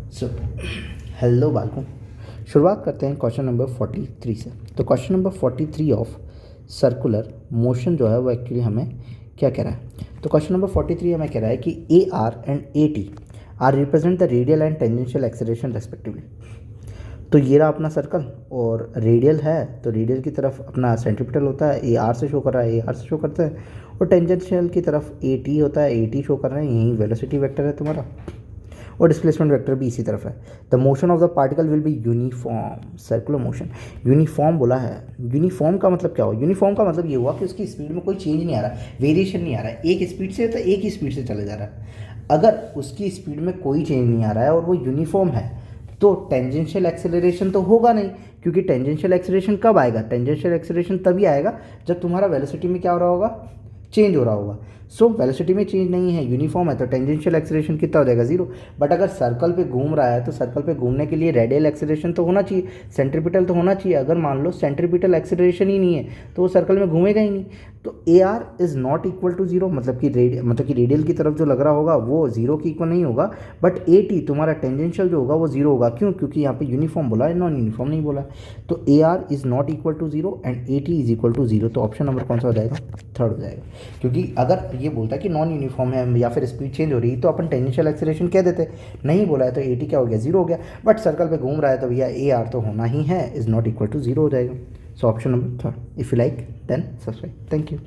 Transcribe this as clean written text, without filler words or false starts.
So hello बालकों, शुरुआत करते हैं क्वेश्चन नंबर 43 से। तो question number 43 of circular motion जो है वो एक्चुअली हमें क्या कह रहा है। तो क्वेश्चन नंबर 43 हमें कह रहा है कि A R and A T R represent the radial and tangential acceleration respectively. तो ये रहा अपना सर्कल और रेडियल है, तो रेडियल की तरफ अपना सेंट्रीपिटल होता है, ए आर से शो कर रहा है, ए आर से शो करता है, और टेंजेंशियल की तरफ ए टी होता है, ए टी शो कर रहे हैं, यही वेलोसिटी वेक्टर है तुम्हारा, और डिस्प्लेसमेंट वेक्टर भी इसी तरफ है। The motion of the particle will be uniform, circular motion. Uniform बोला है, यूनिफॉर्म का मतलब क्या हुआ? यूनिफॉर्म का मतलब ये हुआ कि उसकी स्पीड में कोई चेंज नहीं आ रहा, वेरिएशन नहीं आ रहा है, एक स्पीड से तो एक ही स्पीड से चले जा रहा है। अगर उसकी स्पीड में कोई चेंज नहीं आ रहा है और वो यूनिफॉर्म है तो टेंजेंशियल एक्सेलरेशन तो होगा नहीं, क्योंकि टेंजेंशियल एक्सेलरेशन कब आएगा? टेंजेंशियल एक्सेलरेशन तभी आएगा जब तुम्हारा वेलोसिटी में क्या हो रहा होगा? चेंज हो रहा होगा। सो वेलोसिटी में चेंज नहीं है, यूनिफॉर्म है, तो टेंजेंशियल एक्सेलरेशन कितना हो जाएगा? जीरो। बट अगर सर्कल पे घूम रहा है तो सर्कल पे घूमने के लिए रेडियल एक्सेलरेशन तो होना चाहिए, सेंट्रीपिटल तो होना चाहिए। अगर मान लो सेंट्रीपिटल एक्सेलरेशन ही नहीं है तो वो सर्कल में घूमेगा ही नहीं। तो A R is not equal to zero, मतलब कि रेडियल की तरफ जो लग रहा होगा वो जीरो की इक्वल नहीं होगा। बट ए टी तुम्हारा टेंजेंशियल जो होगा वो जीरो होगा। क्यों? क्योंकि यहाँ पे यूनिफॉर्म बोला है, नॉन यूनिफॉर्म नहीं बोला। तो A R is not equal to zero and A T is equal to zero. तो ऑप्शन नंबर कौन सा हो जाएगा? थर्ड हो जाएगा। क्योंकि अगर ये बोलता है कि नॉन यूनिफॉर्म है या फिर स्पीड चेंज हो रही है तो अपन टेंजेंशियल एक्सेलरेशन कह देते, नहीं बोला है तो ए टी क्या हो गया? जीरो हो गया। बट सर्कल पे घूम रहा है तो भैया ए आर तो होना ही है, is not equal to zero हो जाएगा। So option number third. If you like then subscribe. Thank you.